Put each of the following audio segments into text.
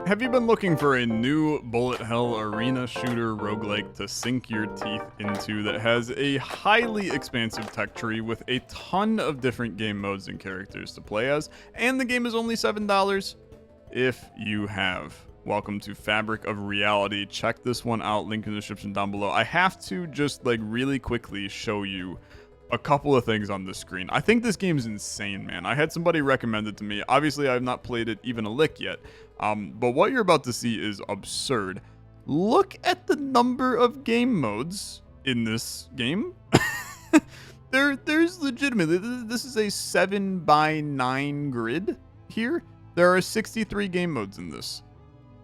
Have you been looking for a new bullet hell arena shooter roguelike to sink your teeth into that has a highly expansive tech tree with a ton of different game modes and characters to play as, and the game is only $7? If you have, welcome to Fabric of Reality. Check this one out, link in the description down below. I have to just really quickly show you a couple of things on the screen. I think this game is insane, man. I had somebody recommend it to me. Obviously, I have not played it even a lick yet. But what you're about to see is absurd. Look at the number of game modes in this game. There's legitimately, this is a 7x9 grid here. There are 63 game modes in this.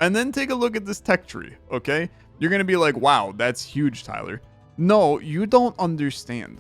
And then take a look at this tech tree, okay? You're going to be like, wow, that's huge, Tyler. No, you don't understand.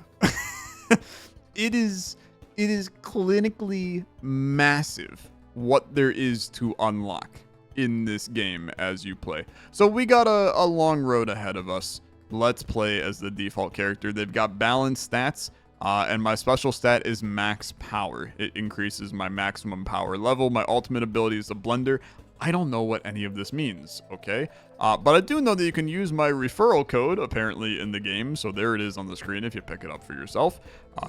It is clinically massive what there is to unlock in this game as you play. So we got a long road ahead of us. Let's play as the default character. They've got balanced stats, and my special stat is max power. It increases my maximum power level. My ultimate ability is a blender. I don't know what any of this means, okay? But I do know that you can use my referral code, apparently, in the game. So there it is on the screen if you pick it up for yourself.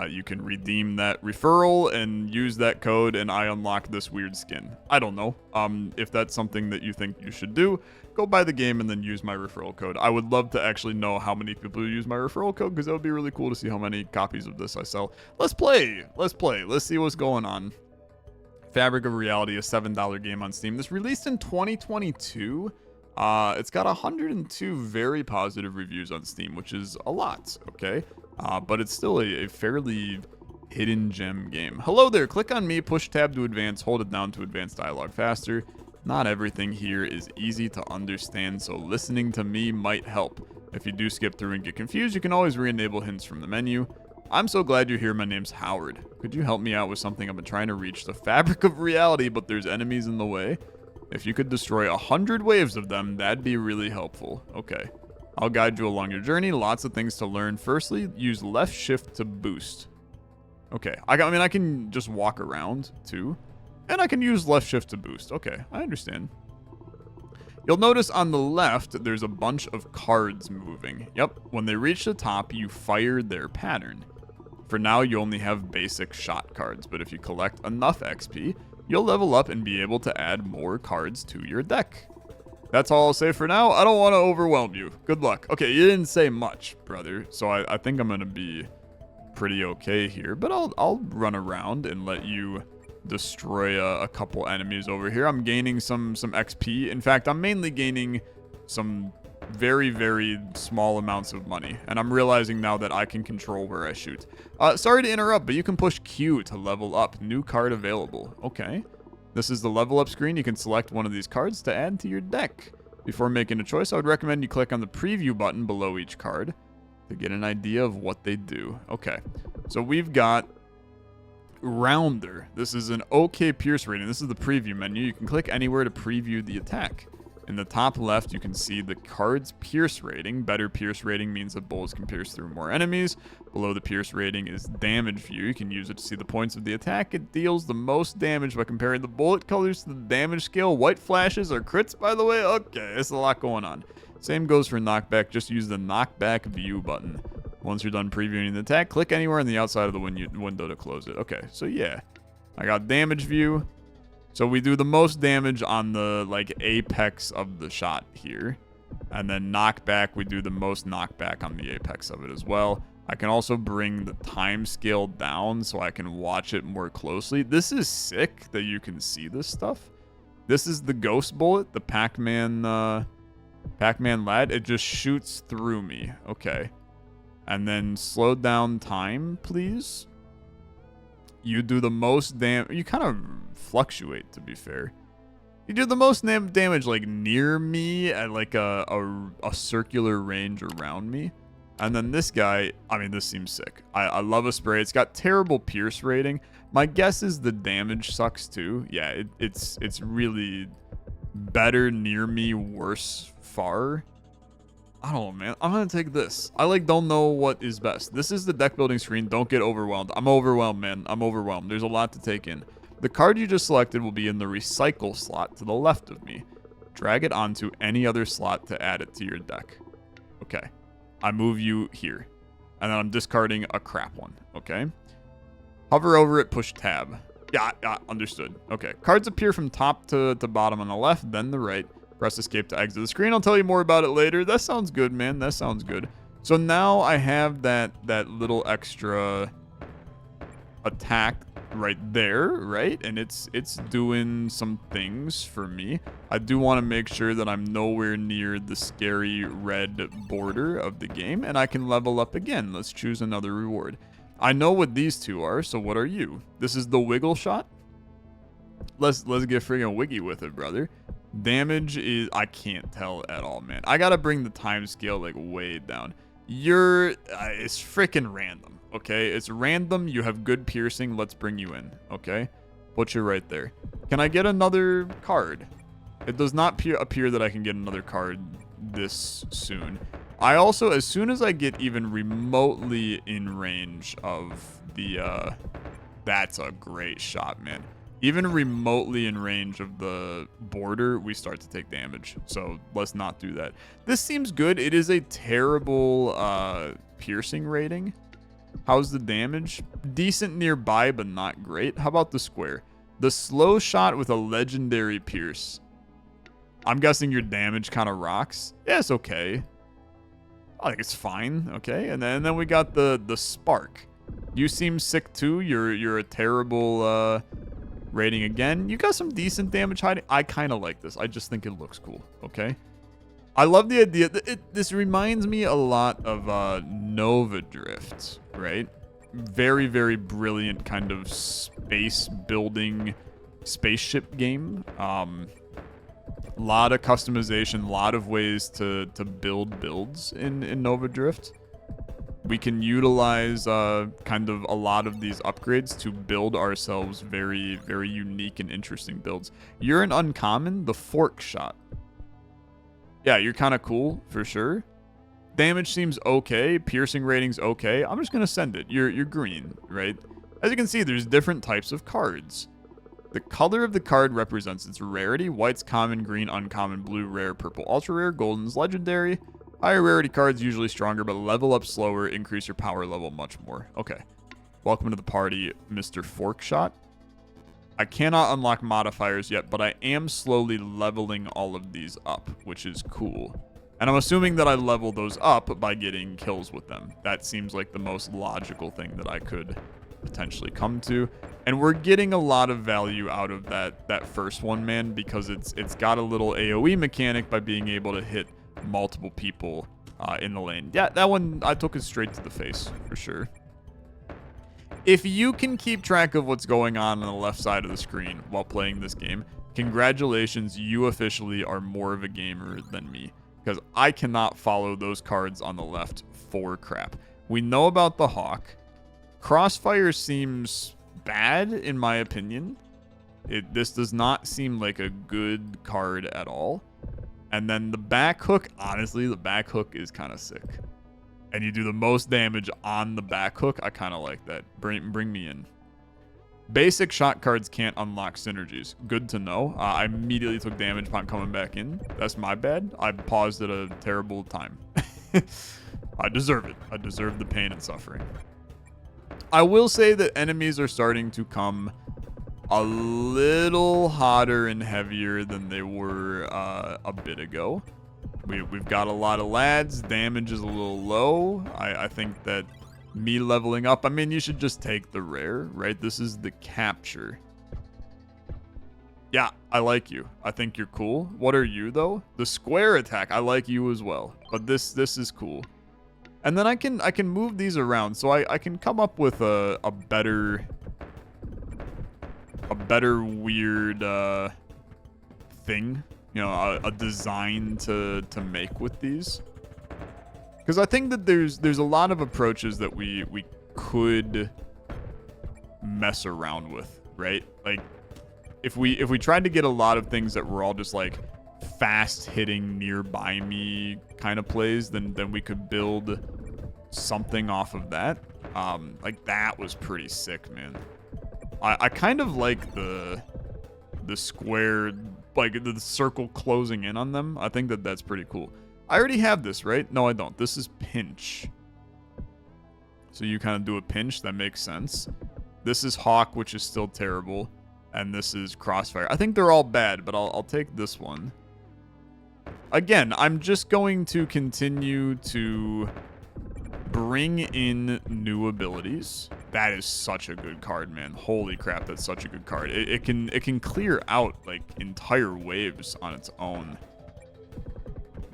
You can redeem that referral and use that code, and I unlock this weird skin. I don't know. If that's something that you think you should do, go buy the game and then use my referral code. I would love to actually know how many people use my referral code, because that would be really cool to see how many copies of this I sell. Let's play. Let's play. Let's see what's going on. Fabric of Reality, a $7 game on Steam. This released in 2022. It's got 102 very positive reviews on Steam, which is a lot, okay? But it's still a fairly hidden gem game. Hello there, click on me, push tab to advance, hold it down to advance dialogue faster. Not everything here is easy to understand, so listening to me might help. If you do skip through and get confused, you can always re-enable hints from the menu. I'm so glad you're here. My name's Howard. Could you help me out with something? I've been trying to reach the Fabric of Reality, but there's enemies in the way. If you could destroy 100 waves of them, that'd be really helpful. Okay. I'll guide you along your journey. Lots of things to learn. Firstly, use left shift to boost. Okay. I mean, I can just walk around, too. And I can use left shift to boost. Okay. I understand. You'll notice on the left, there's a bunch of cards moving. Yep. When they reach the top, you fire their pattern. For now, you only have basic shot cards, but if you collect enough XP, you'll level up and be able to add more cards to your deck. That's all I'll say for now. I don't want to overwhelm you. Good luck. Okay, you didn't say much, brother, so I think I'm going to be pretty okay here, but I'll run around and let you destroy a couple enemies over here. I'm gaining some XP. In fact, I'm mainly gaining some very, very small amounts of money, and I'm realizing now that I can control where I shoot. Sorry to interrupt, but you can push Q to level up. New card available. Okay. This is the level up screen. You can select one of these cards to add to your deck. Before making a choice, I would recommend you click on the preview button below each card to get an idea of what they do. Okay. So we've got Rounder. This is an OK Pierce rating. This is the preview menu. You can click anywhere to preview the attack. In the top left, you can see the card's Pierce rating. Better Pierce rating means that bullets can pierce through more enemies. Below the Pierce rating is Damage View. You can use it to see the points of the attack. It deals the most damage by comparing the bullet colors to the damage scale. White flashes are crits, by the way. Okay, there's a lot going on. Same goes for knockback. Just use the Knockback View button. Once you're done previewing the attack, click anywhere on the outside of the window to close it. Okay, so yeah. I got Damage View. So we do the most damage on the, apex of the shot here. And then knockback, we do the most knockback on the apex of it as well. I can also bring the time scale down so I can watch it more closely. This is sick that you can see this stuff. This is the ghost bullet, the Pac-Man lad. It just shoots through me. Okay. And then slow down time, please. You do the most damage. You kind of fluctuate, to be fair. You do the most damage near me at a circular range around me. And then this guy, I mean, this seems sick. I love a spray. It's got terrible Pierce rating. My guess is the damage sucks too. Yeah, it's really better near me, worse far. I don't know, man. I'm going to take this. I don't know what is best. This is the deck building screen. Don't get overwhelmed. I'm overwhelmed, man. I'm overwhelmed. There's a lot to take in. The card you just selected will be in the recycle slot to the left of me. Drag it onto any other slot to add it to your deck. Okay. I move you here. And then I'm discarding a crap one. Okay. Hover over it, push tab. Yeah, understood. Okay. Cards appear from top to bottom on the left, then the right. Press escape to exit the screen. I'll tell you more about it later. That sounds good, man. That sounds good. So now I have that little extra attack right there, right? And it's doing some things for me. I do want to make sure that I'm nowhere near the scary red border of the game, and I can level up again. Let's choose another reward. I know what these two are, so what are you? This is the wiggle shot. Let's get friggin' wiggy with it, brother. Damage is, I can't tell at all, man. I gotta bring the time scale like way down. It's freaking random, okay? It's random. You have good piercing. Let's bring you in, okay? Put you right there. Can I get another card? It does not appear that I can get another card this soon. I also, as soon as I get even remotely in range of the, that's a great shot, man. Even remotely in range of the border, we start to take damage. So let's not do that. This seems good. It is a terrible piercing rating. How's the damage? Decent nearby, but not great. How about the square? The slow shot with a legendary pierce. I'm guessing your damage kind of rocks. Yeah, it's okay. I think it's fine. Okay, and then we got the spark. You seem sick too. You're a terrible rating again. You got some decent damage hiding. I kind of like this. I just think it looks cool. Okay. I love the idea. This reminds me a lot of Nova Drift, right? Very, very brilliant kind of space building spaceship game. Lot of customization, lot of ways to build builds in Nova Drift. We can utilize kind of a lot of these upgrades to build ourselves very, very unique and interesting builds. You're an uncommon, the fork shot. Yeah, you're kind of cool, for sure. Damage seems okay. Piercing rating's okay. I'm just going to send it. You're green, right? As you can see, there's different types of cards. The color of the card represents its rarity. White's common, green, uncommon, blue, rare, purple, ultra rare, golden's legendary. Higher rarity cards usually stronger, but level up slower, increase your power level much more. Okay. Welcome to the party, Mr. Forkshot. I cannot unlock modifiers yet, but I am slowly leveling all of these up, which is cool. And I'm assuming that I level those up by getting kills with them. That seems like the most logical thing that I could potentially come to. And we're getting a lot of value out of that first one, man, because it's got a little AoE mechanic by being able to hit multiple people in the lane. Yeah, that one, I took it straight to the face, for sure. If you can keep track of what's going on the left side of the screen while playing this game, congratulations, you officially are more of a gamer than me, because I cannot follow those cards on the left for crap. We know about the Hawk. Crossfire seems bad, in my opinion. This does not seem like a good card at all. And then the back hook, honestly, the back hook is kind of sick. And you do the most damage on the back hook. I kind of like that. Bring me in. Basic shot cards can't unlock synergies. Good to know. I immediately took damage upon coming back in. That's my bad. I paused at a terrible time. I deserve it. I deserve the pain and suffering. I will say that enemies are starting to come a little hotter and heavier than they were a bit ago. We've got a lot of lads. Damage is a little low. I think that me leveling up, I mean, you should just take the rare, right? This is the capture. Yeah, I like you. I think you're cool. What are you, though? The square attack, I like you as well. But this is cool. And then I can move these around, so I can come up with a better weird thing, you know, a design to make with these. Because I think that there's a lot of approaches that we could mess around with, right? Like if we tried to get a lot of things that were all just like fast hitting nearby me kind of plays, then we could build something off of that. Like that was pretty sick, man. I kind of like the square like the circle closing in on them. I think that's pretty cool. I already have this, right? No, I don't. This is pinch. So you kind of do a pinch. That makes sense. This is hawk, which is still terrible. And this is crossfire. I think they're all bad, but I'll take this one. Again, I'm just going to continue to bring in new abilities. That is such a good card, man. Holy crap, that's such a good card. It can clear out like entire waves on its own.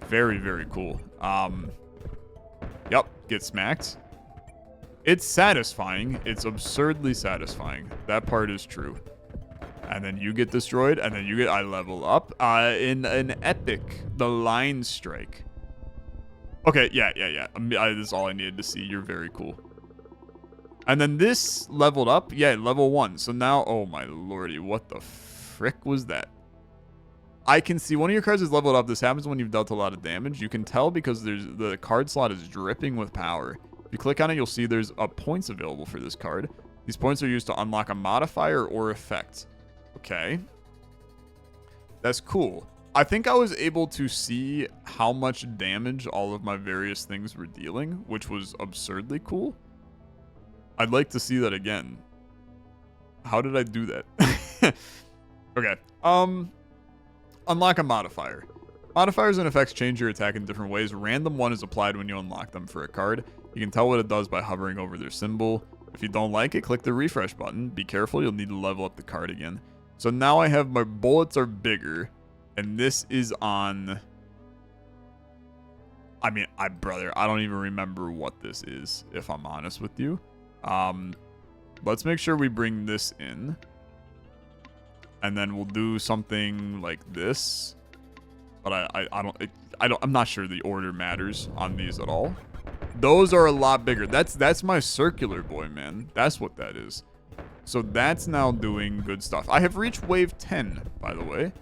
Very, very cool. Yep, get smacked. It's satisfying. It's absurdly satisfying. That part is true. And then you get destroyed, and then I level up in an epic, the line strike. Okay, yeah. This is all I needed to see. You're very cool. And then this leveled up, yeah, level 1. So now, oh my lordy, what the frick was that? I can see one of your cards is leveled up. This happens when you've dealt a lot of damage. You can tell because the card slot is dripping with power. If you click on it, you'll see there's points available for this card. These points are used to unlock a modifier or effect. Okay. That's cool. I think I was able to see how much damage all of my various things were dealing, which was absurdly cool. I'd like to see that again. How did I do that? Okay. Unlock a modifier. Modifiers and effects change your attack in different ways. Random 1 is applied when you unlock them for a card. You can tell what it does by hovering over their symbol. If you don't like it, click the refresh button. Be careful, you'll need to level up the card again. So now I have my bullets are bigger, and this is on... I mean, brother, I don't even remember what this is, if I'm honest with you. Let's make sure we bring this in. And then we'll do something like this. But I'm not sure the order matters on these at all. Those are a lot bigger. That's my circular boy, man. That's what that is. So that's now doing good stuff. I have reached wave 10, by the way.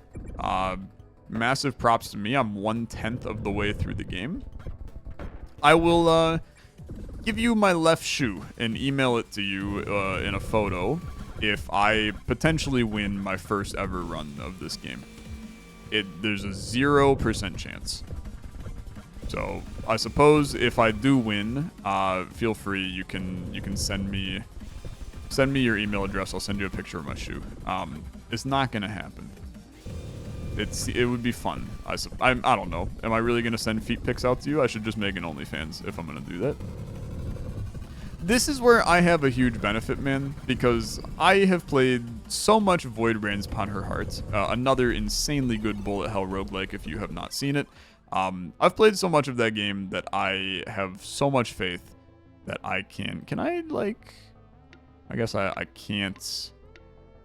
Massive props to me. I'm 1/10 of the way through the game. I will give you my left shoe and email it to you in a photo if I potentially win my first ever run of this game. There's a 0% chance. So I suppose if I do win, feel free. You can send me your email address. I'll send you a picture of my shoe. It's not gonna happen. It would be fun. I don't know. Am I really gonna send feet pics out to you? I should just make an OnlyFans if I'm gonna do that. This is where I have a huge benefit, man, because I have played so much Void Rains Upon Her Heart, another insanely good bullet hell roguelike if you have not seen it. I've played so much of that game that I have so much faith that I can I, like... I guess I can't...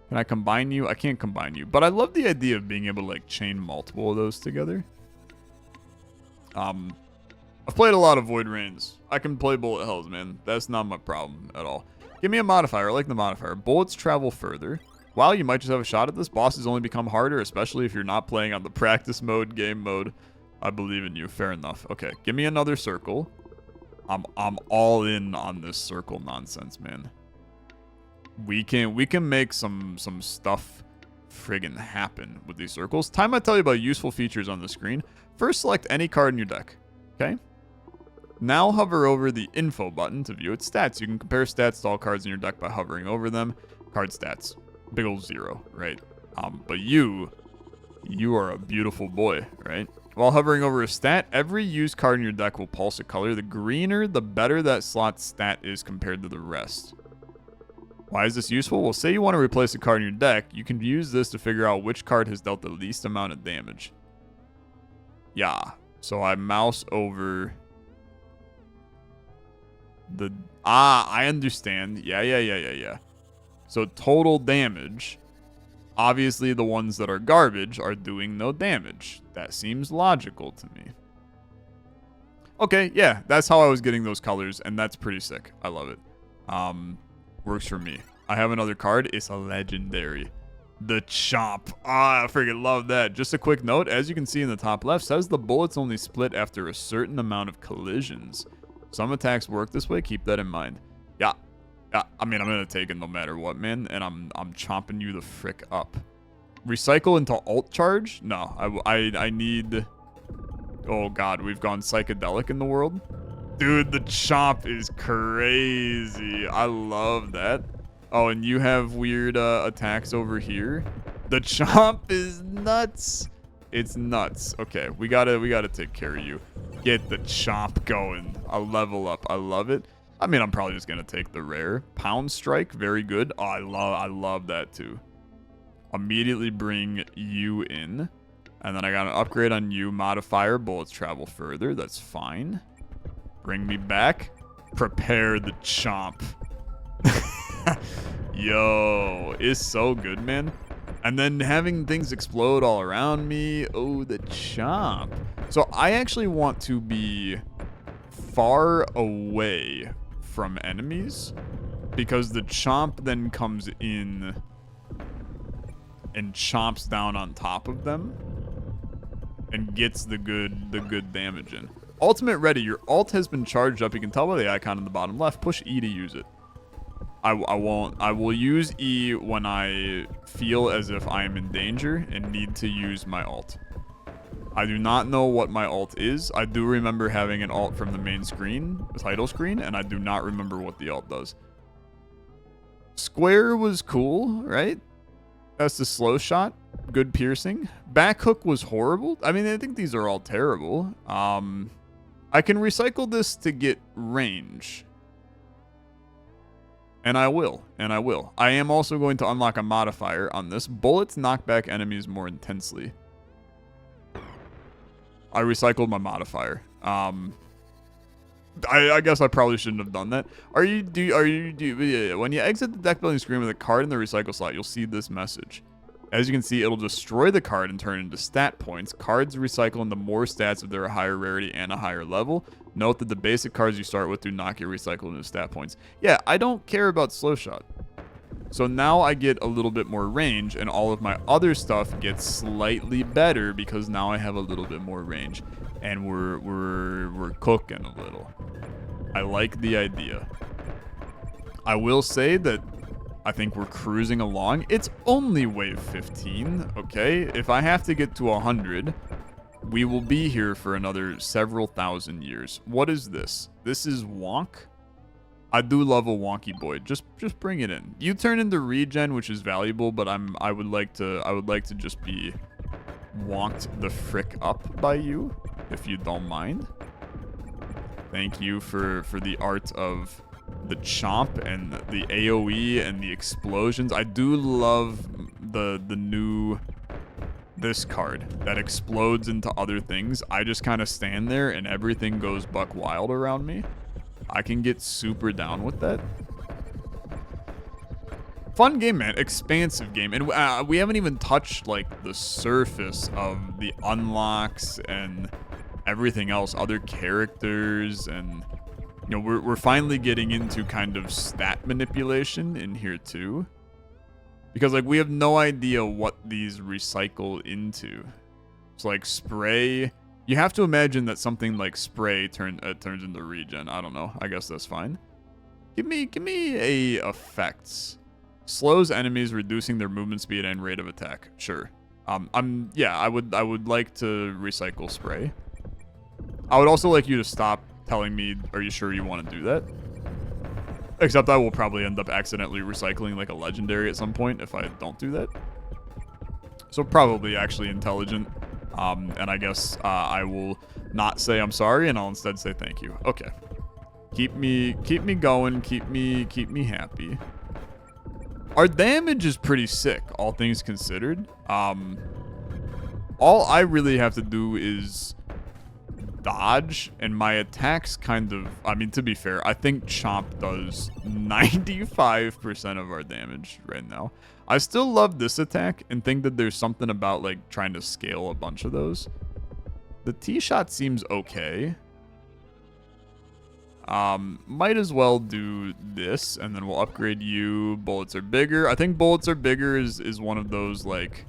Can I combine you? I can't combine you. But I love the idea of being able to, like, chain multiple of those together. I've played a lot of Void Rains. I can play bullet hells, man. That's not my problem at all. Give me a modifier. I like the modifier. Bullets travel further. Wow, you might just have a shot at this. Bosses only become harder, especially if you're not playing on the practice mode, game mode. I believe in you. Fair enough. Okay, give me another circle. I'm all in on this circle nonsense, man. We can make some stuff friggin' happen with these circles. Time I tell you about useful features on the screen. First, select any card in your deck. Okay? Now hover over the info button to view its stats. You can compare stats to all cards in your deck by hovering over them. Card stats. Big ol' 0, right? But you are a beautiful boy, right? While hovering over a stat, every used card in your deck will pulse a color. The greener, the better that slot's stat is compared to the rest. Why is this useful? Well, say you want to replace a card in your deck, you can use this to figure out which card has dealt the least amount of damage. Yeah. So I mouse over the... I understand. Yeah. So total damage. Obviously, the ones that are garbage are doing no damage. That seems logical to me. Okay, yeah, that's how I was getting those colors, and that's pretty sick. I love it. Works for me. I have another card. It's a legendary. The Chomp. I freaking love that. Just a quick note, as you can see in the top left, says the bullets only split after a certain amount of collisions. Some attacks work this way. Keep that in mind. Yeah, I mean, I'm going to take it no matter what, man, and I'm chomping you the frick up. Recycle into alt charge? No, I need... Oh god, we've gone psychedelic in the world. Dude, the chomp is crazy. I love that. Oh, and you have weird attacks over here. The chomp is nuts. It's nuts. Okay, we gotta take care of you. Get the chomp going. A level up. I love it. I mean, I'm probably just gonna take the rare. Pound strike, very good. Oh, I love that too. Immediately bring you in. And then I got an upgrade on you. Modifier, bullets travel further. That's fine. Bring me back. Prepare the chomp. Yo, it's so good, man. And then having things explode all around me. Oh, the chomp. So I actually want to be far away from enemies because the chomp then comes in and chomps down on top of them and gets the good damage in. Ultimate ready. Your ult has been charged up. You can tell by the icon in the bottom left. Push E to use it. I will use E when I feel as if I am in danger and need to use my ult. I do not know what my ult is. I do remember having an ult from the main screen, the title screen, and I do not remember what the ult does. Square was cool, right? That's the slow shot. Good piercing. Back hook was horrible. I mean, I think these are all terrible. I can recycle this to get range. And I will. I am also going to unlock a modifier on this. Bullets knock back enemies more intensely. I recycled my modifier. I guess I probably shouldn't have done that. When you exit the deck building screen with a card in the recycle slot, you'll see this message. As you can see, it'll destroy the card and turn it into stat points. Cards recycle into more stats if they're a higher rarity and a higher level. Note that the basic cards you start with do not get recycled into stat points. Yeah, I don't care about slow shot. So now I get a little bit more range, and all of my other stuff gets slightly better because now I have a little bit more range, and we're cooking a little. I like the idea. I will say that I think we're cruising along. It's only wave 15, okay? If I have to get to 100, we will be here for another several thousand years. What is this? This is Wonk. I do love a wonky boy. Just bring it in. You turn into regen, which is valuable, but I would like to just be wonked the frick up by you, if you don't mind. Thank you for the art of the chomp and the AoE and the explosions. I do love the new this card that explodes into other things. I just kind of stand there and everything goes buck wild around me. I can get super down with that. Fun game, man. Expansive game. And we haven't even touched, like, the surface of the unlocks and everything else. Other characters and, you know, we're finally getting into kind of stat manipulation in here, too. Because, like, we have no idea what these recycle into. It's like spray... You have to imagine that something like spray turns into regen. I don't know. I guess that's fine. Give me a effects. Slows enemies, reducing their movement speed and rate of attack. Sure. Yeah, I would like to recycle spray. I would also like you to stop telling me, are you sure you want to do that? Except I will probably end up accidentally recycling like a legendary at some point if I don't do that. So probably actually intelligent. And I guess I will not say I'm sorry, and I'll instead say thank you. Okay. Keep me going. Keep me happy. Our damage is pretty sick, all things considered. All I really have to do is dodge, and my attacks kind of... I mean, to be fair, I think Chomp does 95% of our damage right now. I still love this attack and think that there's something about, like, trying to scale a bunch of those. The T-shot seems okay. Might as well do this, and then we'll upgrade you. Bullets are bigger. I think bullets are bigger is one of those, like...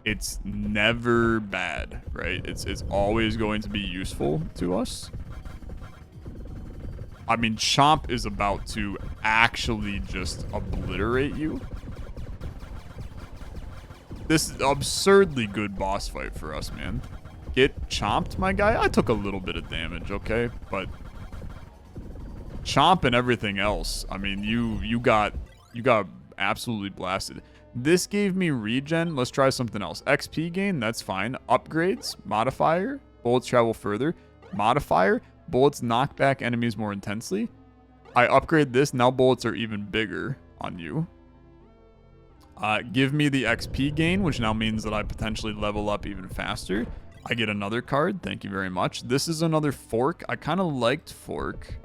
It's never bad, right? It's always going to be useful to us. I mean, Chomp is about to actually just obliterate you. This is absurdly good boss fight for us, man. Get chomped, my guy. I took a little bit of damage, okay? But chomp and everything else. I mean, you got absolutely blasted. This gave me regen. Let's try something else. XP gain, that's fine. Upgrades, modifier, bullets travel further. Modifier, bullets knock back enemies more intensely. I upgrade this, now bullets are even bigger on you. Give me the XP gain, which now means that I potentially level up even faster. I get another card, thank you very much. This is another fork. I kind of liked fork.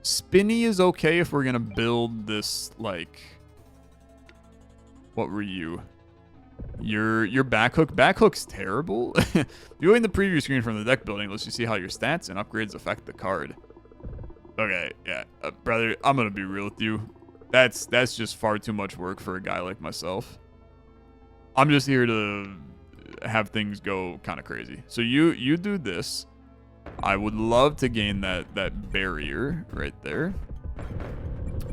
Spinny is okay if we're gonna build this, like... What were you? Your back hook. Back hook's terrible. Viewing the preview screen from the deck building lets you see how your stats and upgrades affect the card. Okay, yeah. Brother, I'm gonna be real with you. That's just far too much work for a guy like myself. I'm just here to have things go kind of crazy. So you do this. I would love to gain that barrier right there.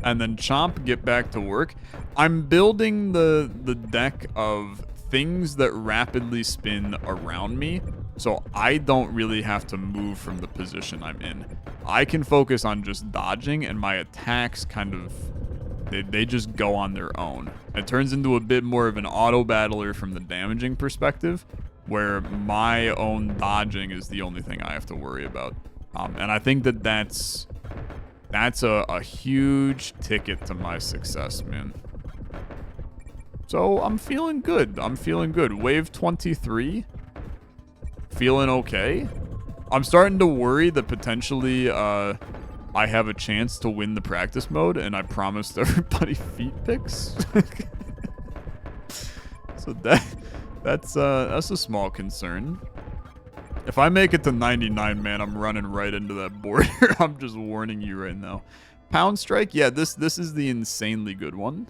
And then chomp, get back to work. I'm building the deck of things that rapidly spin around me, so I don't really have to move from the position I'm in. I can focus on just dodging, and my attacks kind of, they just go on their own. It turns into a bit more of an auto battler from the damaging perspective, where my own dodging is the only thing I have to worry about. And I think that's a huge ticket to my success, man. So I'm feeling good. I'm feeling good. Wave 23. Feeling okay. I'm starting to worry that potentially I have a chance to win the practice mode, and I promised everybody feet picks. So that's a small concern. If I make it to 99, man, I'm running right into that border. I'm just warning you right now. Pound Strike, yeah, this is the insanely good one.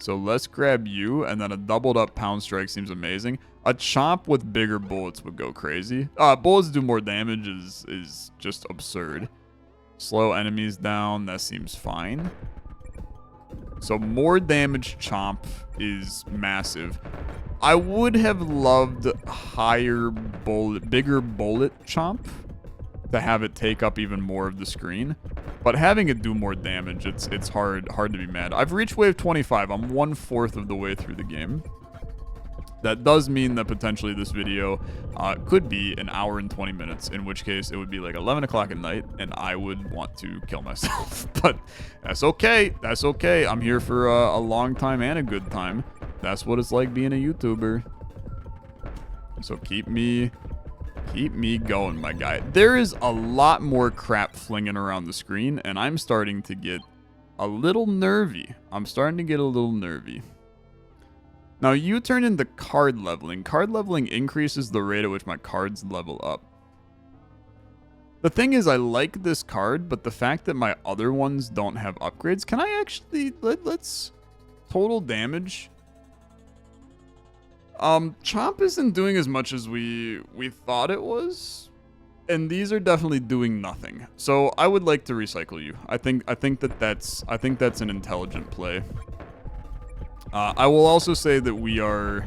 So let's grab you, and then a doubled up Pound Strike seems amazing. A chomp with bigger bullets would go crazy. Bullets do more damage is just absurd. Slow enemies down, that seems fine. So more damage chomp is massive. I would have loved bigger bullet chomp to have it take up even more of the screen. But having it do more damage, it's hard to be mad. I've reached wave 25. I'm 1/4 of the way through the game. That does mean that potentially this video could be an hour and 20 minutes, in which case it would be like 11 o'clock at night, and I would want to kill myself. But that's okay. That's okay. I'm here for a long time and a good time. That's what it's like being a YouTuber. So keep me going, my guy. There is a lot more crap flinging around the screen, and I'm starting to get a little nervy. Now, you turn into card leveling. Card leveling increases the rate at which my cards level up. The thing is, I like this card, but the fact that my other ones don't have upgrades, can I actually, let's total damage. Chomp isn't doing as much as we thought it was, and these are definitely doing nothing. So I would like to recycle you. I think that's an intelligent play. I will also say that we were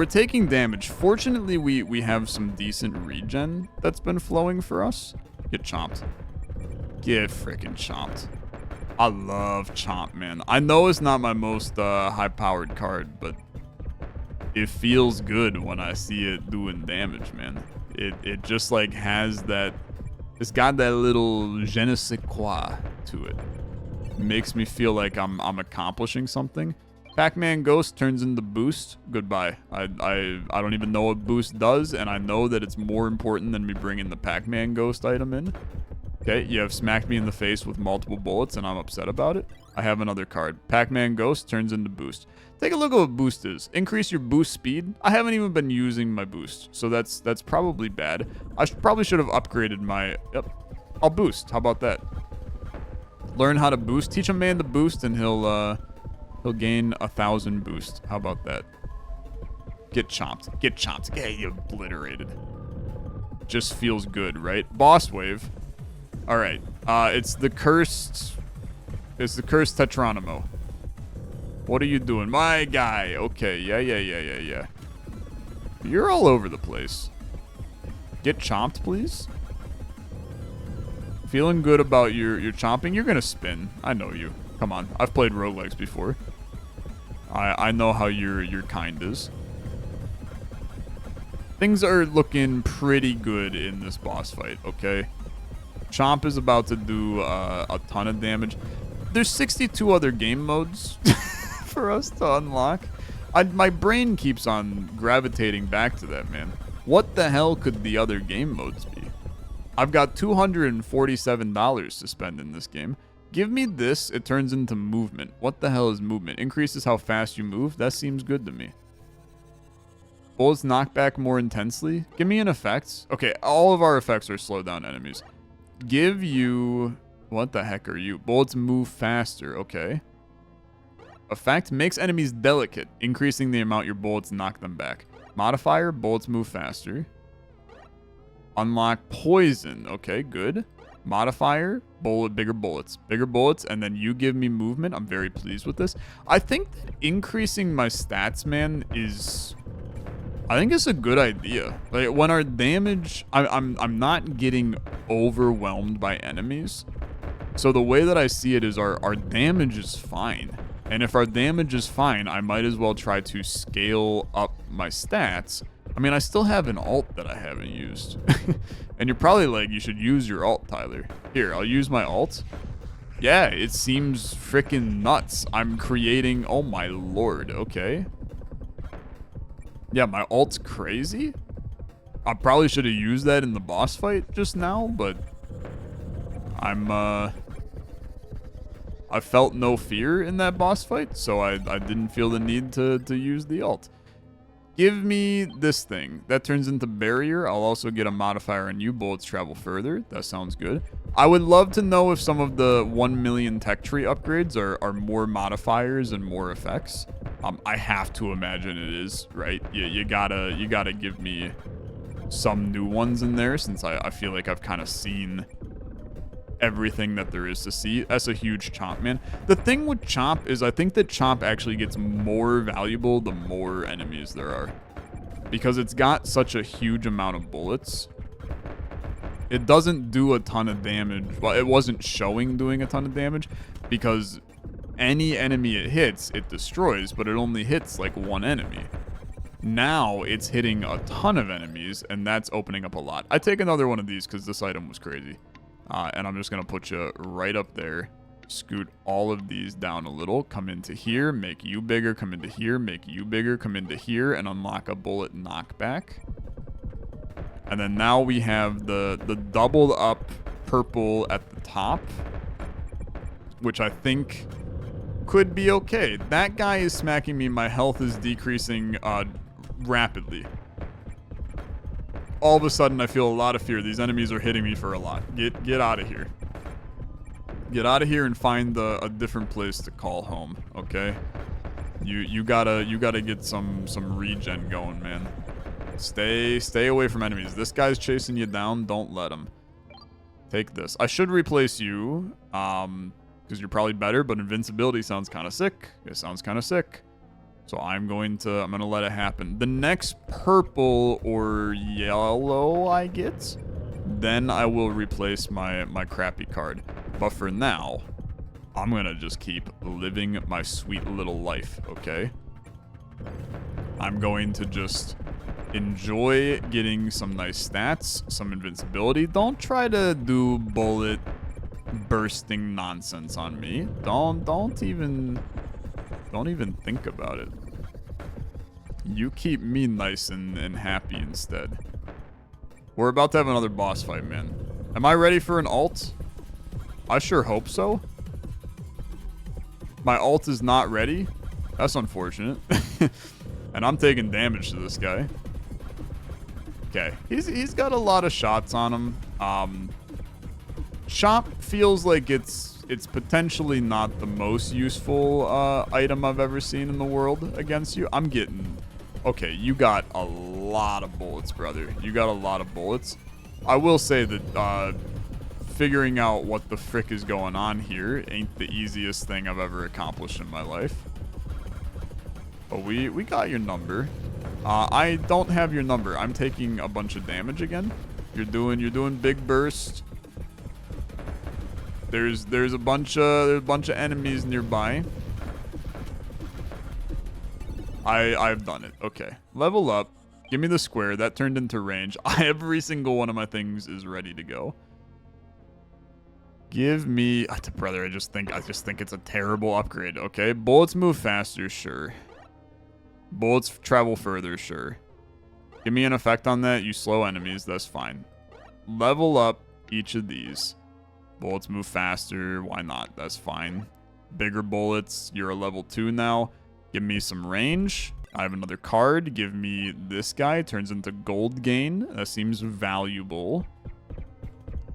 taking damage. Fortunately, we have some decent regen that's been flowing for us. Get chomped. Get freaking chomped. I love chomp, man. I know it's not my most high-powered card, but it feels good when I see it doing damage, man. It just like has that, it's got that little je ne sais quoi to it. Makes me feel like I'm accomplishing something. Pac-Man Ghost turns into Boost. Goodbye. I don't even know what Boost does, and I know that it's more important than me bringing the Pac-Man Ghost item in. Okay, you have smacked me in the face with multiple bullets, and I'm upset about it. I have another card. Pac-Man Ghost turns into Boost. Take a look at what Boost is. Increase your boost speed. I haven't even been using my boost, so that's probably bad. I probably should have upgraded my... Yep. I'll boost. How about that? Learn how to boost. Teach a man to boost, and he'll gain 1,000 boost. How about that? Get chomped. Get chomped. Get obliterated. Just feels good, right? Boss wave. All right. It's the cursed Tetronimo. What are you doing? My guy. Okay, yeah. You're all over the place. Get chomped, please. Feeling good about your chomping? You're gonna spin. I know you. Come on. I've played roguelikes before. I know how your kind is. Things are looking pretty good in this boss fight, okay? Chomp is about to do a ton of damage. There's 62 other game modes for us to unlock. My brain keeps on gravitating back to that, man. What the hell could the other game modes be? I've got $247 to spend in this game. Give me this. It turns into movement. What the hell is movement? Increases how fast you move. That seems good to me. Bullets knock back more intensely. Give me an effect. Okay, all of our effects are slow down enemies. Give you... What the heck are you? Bullets move faster. Okay. Effect makes enemies delicate, increasing the amount your bullets knock them back. Modifier, bullets move faster. Unlock poison. Okay, good. Modifier, bigger bullets. Bigger bullets, and then you give me movement. I'm very pleased with this. I think that increasing my stats, man, is... I think it's a good idea. Like, when our damage... I'm not getting overwhelmed by enemies. So the way that I see it is our damage is fine. And if our damage is fine, I might as well try to scale up my stats. I mean, I still have an alt that I haven't used. And you're probably like, you should use your alt, Tyler. Here, I'll use my alt. Yeah, it seems freaking nuts. I'm creating... Oh my lord, okay. Yeah, my alt's crazy. I probably should have used that in the boss fight just now, but... I felt no fear in that boss fight, so I didn't feel the need to use the alt. Give me this thing. That turns into barrier. I'll also get a modifier on you. Bullets travel further. That sounds good. I would love to know if some of the 1 million tech tree upgrades are more modifiers and more effects. I have to imagine it is, right? You gotta give me some new ones in there, since I feel like I've kind of seen everything that there is to see. That's a huge chomp, man. The thing with chomp is I think that chomp actually gets more valuable the more enemies there are, because it's got such a huge amount of bullets. It doesn't do a ton of damage. Well, it wasn't showing doing a ton of damage, because any enemy it hits, it destroys, but it only hits like one enemy. Now it's hitting a ton of enemies, and that's opening up a lot. I take another one of these because this item was crazy. And I'm just going to put you right up there. Scoot all of these down a little. Come into here, make you bigger. Come into here, make you bigger. Come into here and unlock a bullet knockback. And then now we have the doubled up purple at the top, which I think could be okay. That guy is smacking me. My health is decreasing rapidly. All of a sudden, I feel a lot of fear. These enemies are hitting me for a lot. Get out of here. Get out of here and find a different place to call home, okay? You gotta get some regen going, man. Stay away from enemies. This guy's chasing you down. Don't let him. Take this. I should replace you, because you're probably better, but invincibility sounds kind of sick. It sounds kind of sick. So I'm gonna let it happen. The next purple or yellow I get, then I will replace my crappy card. But for now, I'm gonna just keep living my sweet little life, okay? I'm going to just enjoy getting some nice stats, some invincibility. Don't try to do bullet bursting nonsense on me. Don't even think about it. You keep me nice and happy instead. We're about to have another boss fight, man. Am I ready for an alt? I sure hope so. My alt is not ready. That's unfortunate. And I'm taking damage to this guy. Okay. He's got a lot of shots on him. Chop feels like it's potentially not the most useful item I've ever seen in the world against you. I'm getting... Okay, you got a lot of bullets, brother. You got a lot of bullets. I will say that figuring out what the frick is going on here ain't the easiest thing I've ever accomplished in my life. But we got your number. I don't have your number. I'm taking a bunch of damage again. You're doing big burst. There's a bunch of enemies nearby. I've done it. Okay. Level up. Give me the square. That turned into range. Every single one of my things is ready to go. Give me, brother. I just think it's a terrible upgrade. Okay, bullets move faster, sure. Bullets travel further, sure. Give me an effect on that. You slow enemies. That's fine. Level up each of these. Bullets move faster. Why not? That's fine. Bigger bullets. You're a level 2 now. Give me some range. I have another card. Give me this guy. Turns into gold gain. That seems valuable.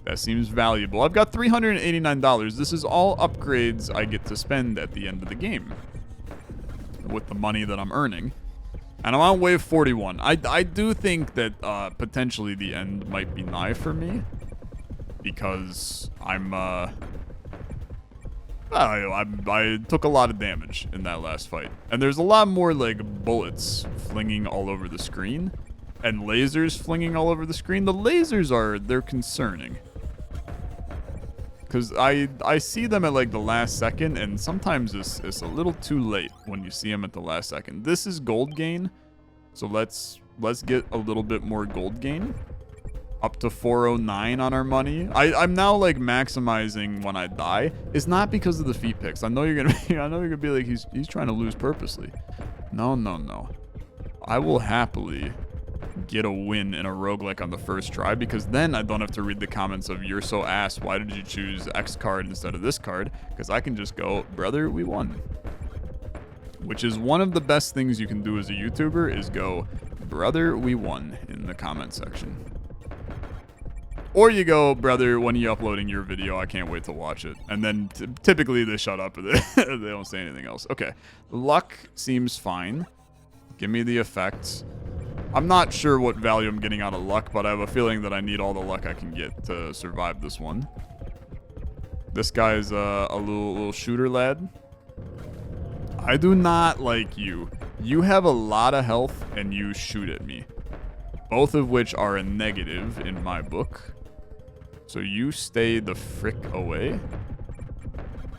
That seems valuable. I've got $389. This is all upgrades I get to spend at the end of the game with the money that I'm earning. And I'm on wave 41. I do think that potentially the end might be nigh for me because I took a lot of damage in that last fight. And there's a lot more like bullets flinging all over the screen and lasers flinging all over the screen. The lasers they're concerning. Because I see them at like the last second, and sometimes it's a little too late when you see them at the last second. This is gold gain, so let's get a little bit more gold gain. Up to 409 on our money. I'm now like maximizing when I die. It's not because of the feet picks. I know you're gonna be like he's trying to lose purposely. No. I will happily get a win in a roguelike on the first try, because then I don't have to read the comments of "you're so ass, why did you choose X card instead of this card?" Because I can just go, brother, we won. Which is one of the best things you can do as a YouTuber, is go, brother, we won, in the comment section. Or you go, brother, when you're uploading your video, I can't wait to watch it. And then typically they shut up and they don't say anything else. Okay, luck seems fine. Give me the effects. I'm not sure what value I'm getting out of luck, but I have a feeling that I need all the luck I can get to survive this one. This guy's a little shooter lad. I do not like you. You have a lot of health and you shoot at me. Both of which are a negative in my book. So you stay the frick away.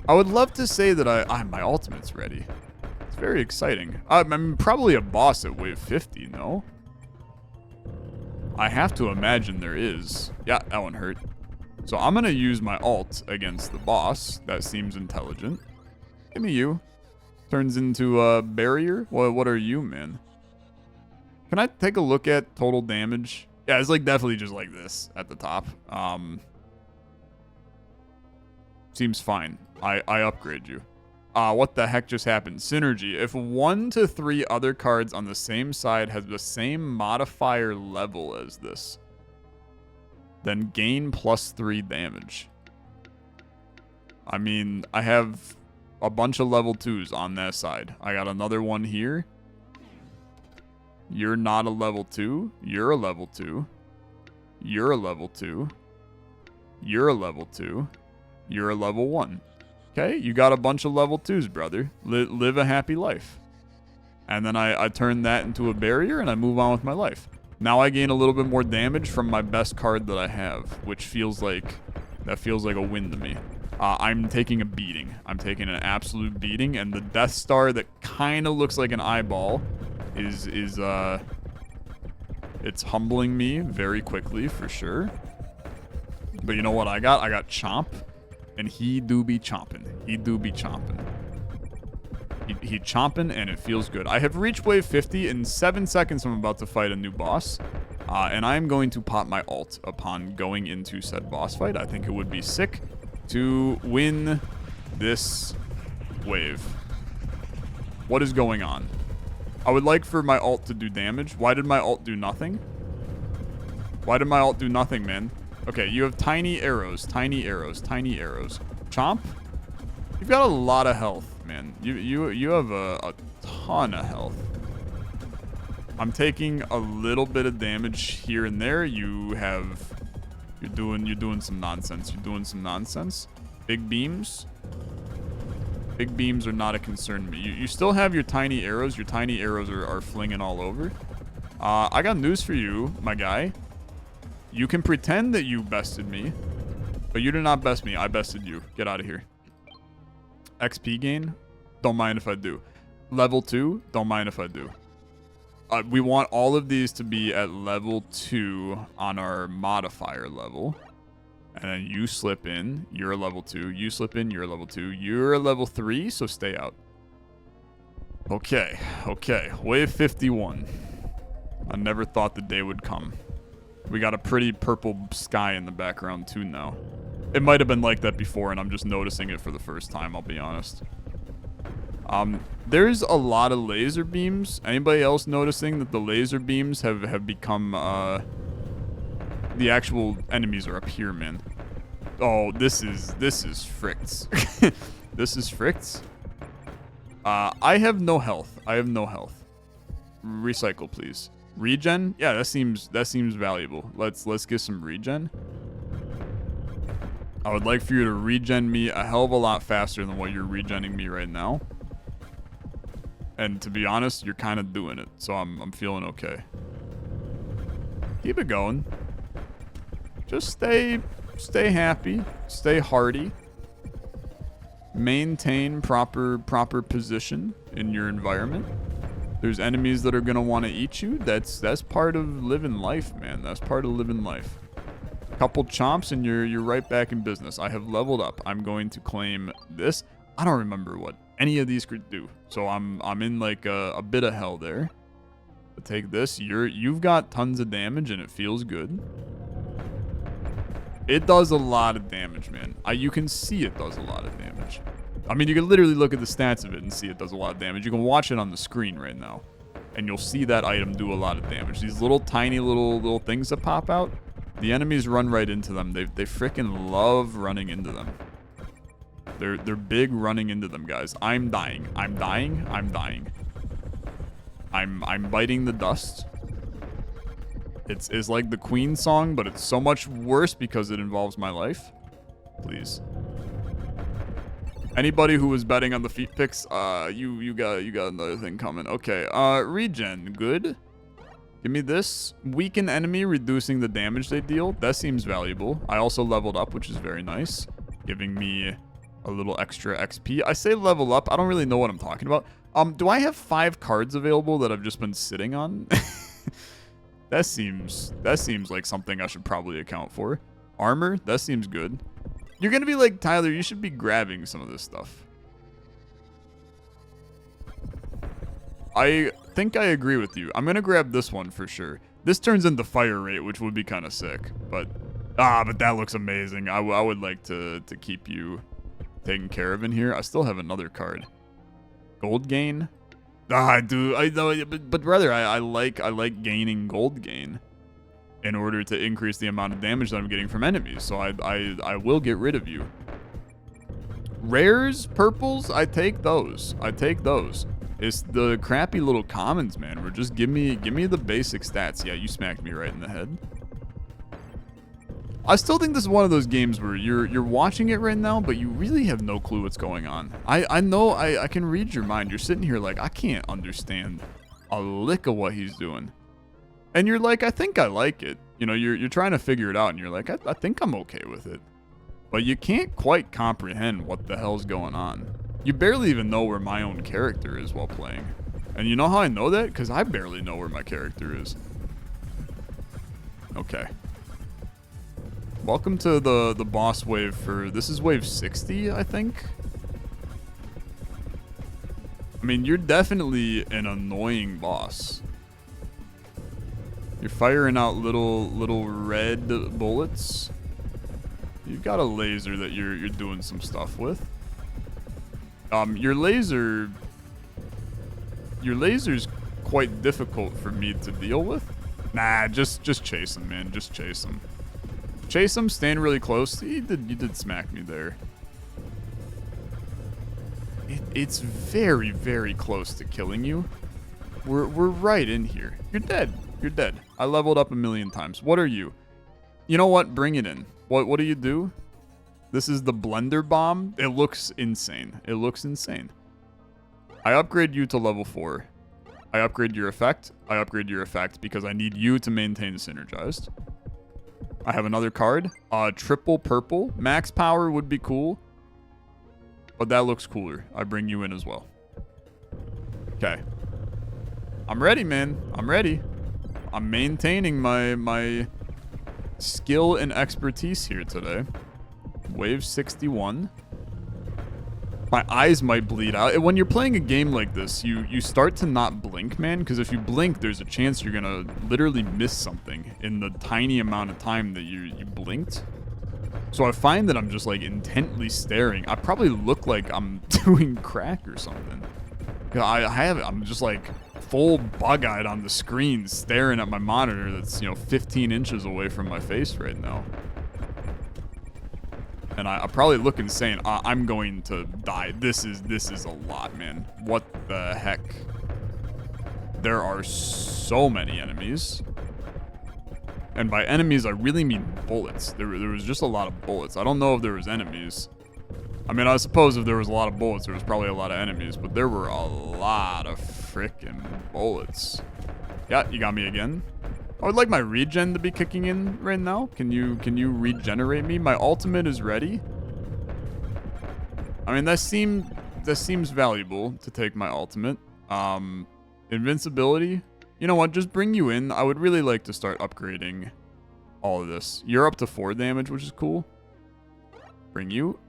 I would love to say that my ultimate's ready. It's very exciting. I'm probably a boss at wave 50, no? I have to imagine there is. Yeah, that one hurt. So I'm going to use my ult against the boss. That seems intelligent. Give me you. Turns into a barrier. What are you, man? Can I take a look at total damage? Yeah, it's like definitely just like this at the top. Seems fine. I upgrade you. What the heck just happened? Synergy. If 1 to 3 other cards on the same side has the same modifier level as this, then gain +3 damage. I mean, I have a bunch of level 2s on that side. I got another one here. You're not a level 2. You're a level 2. You're a level 2. You're a level 2. You're a level 1. Okay, you got a bunch of level 2s, brother. Live a happy life. And then I turn that into a barrier and I move on with my life. Now I gain a little bit more damage from my best card that I have, which feels like a win to me. I'm taking a beating. I'm taking an absolute beating, and the Death Star that kind of looks like an eyeball it's humbling me very quickly for sure. But you know what I got? I got Chomp. And he do be chomping. He do be chomping. He chomping, and it feels good. I have reached wave 50. In 7 seconds, I'm about to fight a new boss. And I am going to pop my ult upon going into said boss fight. I think it would be sick to win this wave. What is going on? I would like for my ult to do damage. Why did my ult do nothing? Why did my ult do nothing, man? Okay, you have tiny arrows, tiny arrows, tiny arrows. Chomp, you've got a lot of health, man. You have a ton of health. I'm taking a little bit of damage here and there. You're doing some nonsense. You're doing some nonsense. Big beams. Big beams are not a concern to me. You still have your tiny arrows. Your tiny arrows are flinging all over. I got news for you, my guy. You can pretend that you bested me, but you did not best me. I bested you. Get out of here. XP gain? Don't mind if I do. Level 2? Don't mind if I do. We want all of these to be at level 2 on our modifier level. And then you slip in, you're a level 2. You slip in, you're a level 2. You're a level 3, so stay out. Okay, okay. Wave 51. I never thought the day would come. We got a pretty purple sky in the background too now. It might have been like that before, and I'm just noticing it for the first time, I'll be honest. There's a lot of laser beams. Anybody else noticing that the laser beams have become, the actual enemies are up here, man. Oh, this is Fricts. This is Fricts. I have no health. I have no health. Recycle, please. Regen? Yeah, that seems valuable. Let's get some regen. I would like for you to regen me a hell of a lot faster than what you're regenning me right now. And to be honest, you're kind of doing it, so I'm feeling okay. Keep it going. Just stay happy, stay hardy. Maintain proper position in your environment. There's enemies that are gonna want to eat you. That's part of living life, man. That's part of living life. A couple chomps and you're right back in business. I have leveled up. I'm going to claim this. I don't remember what any of these could do, so I'm in like a bit of hell there. But take this. You've got tons of damage and it feels good. It does a lot of damage, man. You can see it does a lot of damage. I mean, you can literally look at the stats of it and see it does a lot of damage. You can watch it on the screen right now, and you'll see that item do a lot of damage. These little tiny little things that pop out, the enemies run right into them. They freaking love running into them. They're big running into them, guys. I'm dying. I'm dying. I'm dying. I'm biting the dust. It's like the Queen song, but it's so much worse because it involves my life. Please. Anybody who was betting on the feet picks, you got another thing coming. Okay, regen, good. Give me this. Weaken enemy, reducing the damage they deal. That seems valuable. I also leveled up, which is very nice. Giving me a little extra XP. I say level up. I don't really know what I'm talking about. Do I have 5 cards available that I've just been sitting on? That seems like something I should probably account for. Armor, that seems good. You're gonna be like, Tyler, you should be grabbing some of this stuff. I think I agree with you. I'm gonna grab this one for sure. This turns into fire rate, which would be kind of sick. But that looks amazing. I would like to keep you taken care of in here. I still have another card. Gold gain. I do. I know, but brother, I like gaining gold gain in order to increase the amount of damage that I'm getting from enemies. So I will get rid of you. Rares, purples, I take those. I take those. It's the crappy little commons, man. Where just give me the basic stats. Yeah, you smacked me right in the head. I still think this is one of those games where you're watching it right now, but you really have no clue what's going on. I know I can read your mind. You're sitting here like, I can't understand a lick of what he's doing. And you're like, I think I like it. You know, you're trying to figure it out, and you're like, I think I'm okay with it. But you can't quite comprehend what the hell's going on. You barely even know where my own character is while playing. And you know how I know that? Because I barely know where my character is. Okay. Welcome to the boss wave for... This is wave 60, I think? I mean, you're definitely an annoying boss. You're firing out little red bullets. You've got a laser that you're doing some stuff with. Your laser's quite difficult for me to deal with. Nah, just chase him, man. Just chase him. Chase him, stand really close. You did smack me there. It's very, very close to killing you. We're right in here. You're dead. You're dead. I leveled up 1,000,000 times. What are you? You know what? Bring it in. What do you do? This is the blender bomb. It looks insane. It looks insane. I upgrade you to level 4. I upgrade your effect. I upgrade your effect because I need you to maintain synergized. I have another card. Triple purple. Max power would be cool. But that looks cooler. I bring you in as well. Okay. I'm ready, man. I'm ready. I'm maintaining my skill and expertise here today. Wave 61. My eyes might bleed out. When you're playing a game like this, you start to not blink, man, because if you blink, there's a chance you're gonna literally miss something in the tiny amount of time that you blinked. So I find that I'm just like intently staring. I probably look like I'm doing crack or something. Yeah, I'm just like full bug-eyed on the screen staring at my monitor that's, 15 inches away from my face right now. And I probably look insane. I'm going to die. This is a lot, man. What the heck? There are so many enemies. And by enemies, I really mean bullets. There was just a lot of bullets. I don't know if there was enemies. I mean, I suppose if there was a lot of bullets, there was probably a lot of enemies. But there were a lot of frickin' bullets. Yeah, you got me again. I would like my regen to be kicking in right now. Can you regenerate me? My ultimate is ready. I mean, that seems valuable to take my ultimate. Invincibility. You know what? Just bring you in. I would really like to start upgrading all of this. You're up to 4 damage, which is cool. Bring you.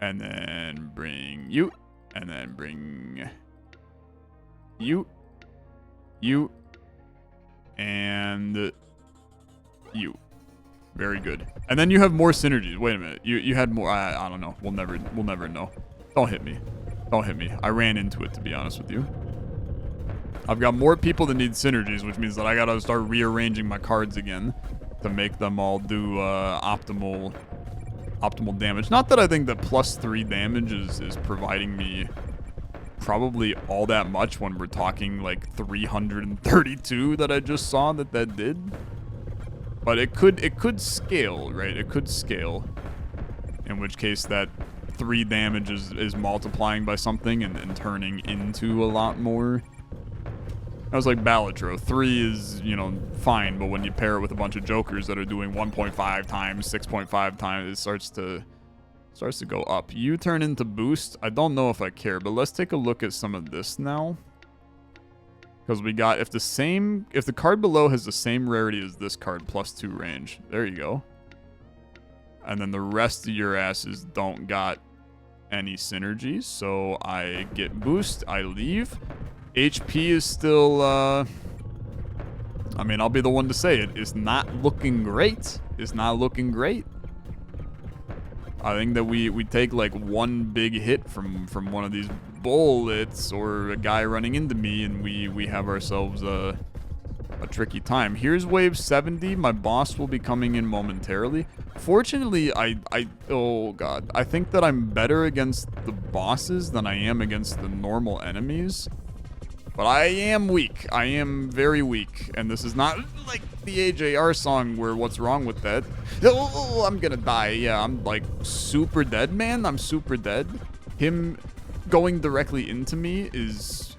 And then bring you. And then bring you. You. And you. Very good. And then you have more synergies. Wait a minute. You had more. I don't know. We'll never know. Don't hit me. Don't hit me. I ran into it, to be honest with you. I've got more people that need synergies, which means that I gotta start rearranging my cards again to make them all do optimal damage. Not that I think that +3 damage is providing me probably all that much when we're talking like 332 that I just saw that did. But it could scale, right? It could scale. In which case that 3 damage is multiplying by something and turning into a lot more. That was like Balatro. 3 is, fine, but when you pair it with a bunch of jokers that are doing 1.5 times, 6.5 times, it starts to go up. You turn into boost. I don't know if I care, but let's take a look at some of this now. Because we got, if the card below has the same rarity as this card, +2 range. There you go. And then the rest of your asses don't got any synergies. So I get boost, I leave. HP is still, I mean, I'll be the one to say it. It's not looking great. It's not looking great. I think that we take like one big hit from one of these bullets or a guy running into me, and we have ourselves a tricky time. Here's wave 70. My boss will be coming in momentarily. Fortunately, oh god, I think that I'm better against the bosses than I am against the normal enemies. But I am weak. I am very weak. And this is not like the AJR song where what's wrong with that? Oh, I'm gonna die. Yeah, I'm like super dead, man. I'm super dead. Him going directly into me is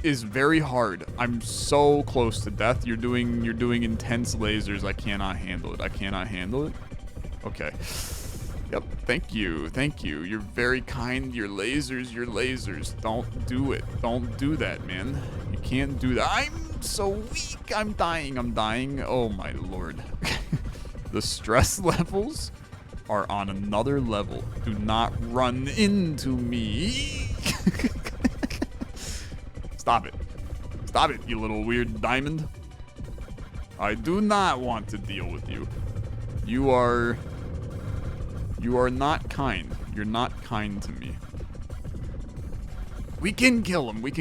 very hard. I'm so close to death. You're doing intense lasers. I cannot handle it. I cannot handle it. Okay. Yep, thank you. You're very kind. Your lasers. Don't do it. Don't do that, man. You can't do that. I'm so weak. I'm dying. Oh my lord. The stress levels are on another level. Do not run into me. Stop it, you little weird diamond. I do not want to deal with you. You are not kind. You're not kind to me. We can kill him. I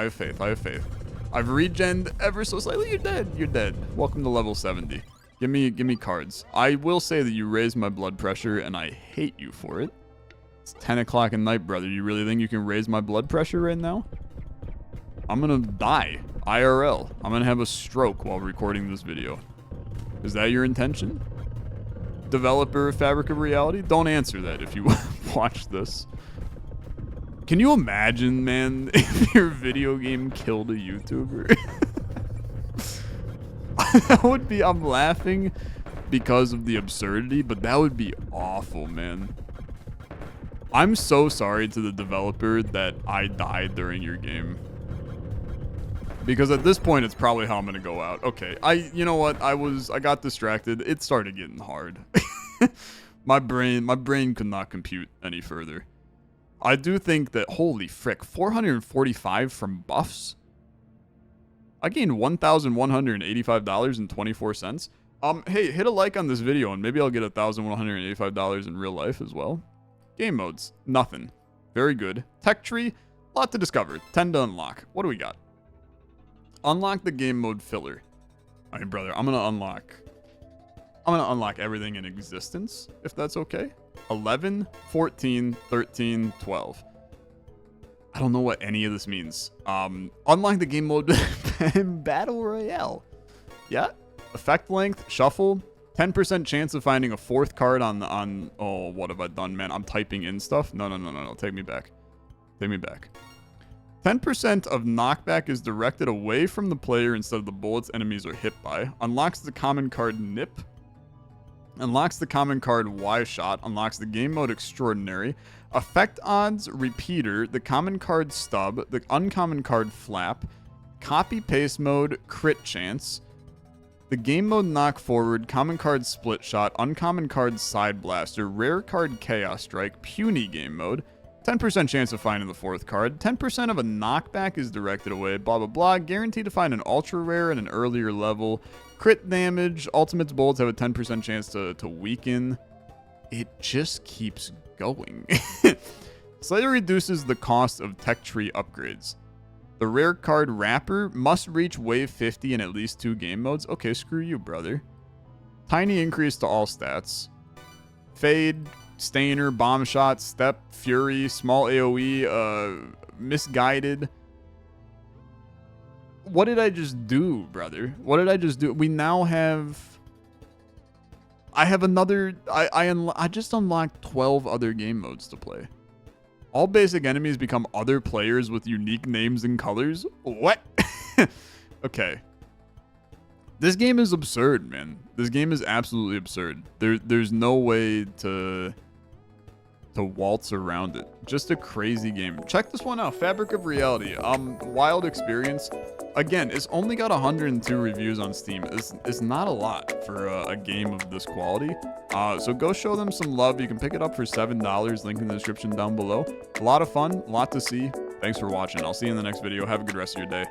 have faith. I've regened ever so slightly. You're dead. Welcome to level 70. Give me cards. I will say that you raised my blood pressure, and I hate you for it. It's 10 o'clock at night, brother. You really think you can raise my blood pressure right now? I'm gonna die. IRL. I'm gonna have a stroke while recording this video. Is that your intention? developer of Fabric of Reality? Don't answer that if you watch this. Can you imagine, man, if your video game killed a YouTuber? That would be, I'm laughing because of the absurdity, but that would be awful, man. I'm so sorry to the developer that I died during your game. Because at this point, it's probably how I'm gonna go out. Okay, you know what? I got distracted. It started getting hard. my brain could not compute any further. I do think that, holy frick, 445 from buffs? I gained $1,185.24. Hey, hit a like on this video and maybe I'll get $1,185 in real life as well. Game modes, nothing. Very good. Tech tree, lot to discover. 10 to unlock. What do we got? Unlock the game mode filler. I mean, brother, I'm gonna unlock everything in existence, if that's okay. 11, 14, 13, 12. I don't know what any of this means. Unlock the game mode Battle Royale. Yeah. Effect length, shuffle. 10% chance of finding a fourth card on... Oh, what have I done, man? I'm typing in stuff. No. Take me back. 10% of knockback is directed away from the player instead of the bullets enemies are hit by. Unlocks the common card Nip. Unlocks the common card Y-Shot. Unlocks the game mode Extraordinary. Effect odds Repeater. The common card Stub. The uncommon card Flap. Copy paste mode Crit Chance. The game mode Knock Forward. Common card Split Shot. Uncommon card Side Blaster. Rare card Chaos Strike. Puny game mode. 10% chance of finding the fourth card. 10% of a knockback is directed away. Blah, blah, blah. Guaranteed to find an ultra rare at an earlier level. Crit damage. Ultimate's bullets have a 10% chance to weaken. It just keeps going. Slightly reduces the cost of tech tree upgrades. The rare card Wrapper must reach wave 50 in at least 2 game modes. Okay, screw you, brother. Tiny increase to all stats. Fade. Stainer, Bomb Shot, Step, Fury, Small AoE, Misguided. What did I just do, brother? What did I just do? We now have... I have another... I just unlocked 12 other game modes to play. All basic enemies become other players with unique names and colors? What? Okay. This game is absurd, man. This game is absolutely absurd. There's no way to waltz around it. Just a crazy game. Check this one out. Fabric of Reality. Wild experience. Again, it's only got 102 reviews on Steam. It's not a lot for a game of this quality. So go show them some love. You can pick it up for $7. Link in the description down below. A lot of fun. A lot to see. Thanks for watching. I'll see you in the next video. Have a good rest of your day.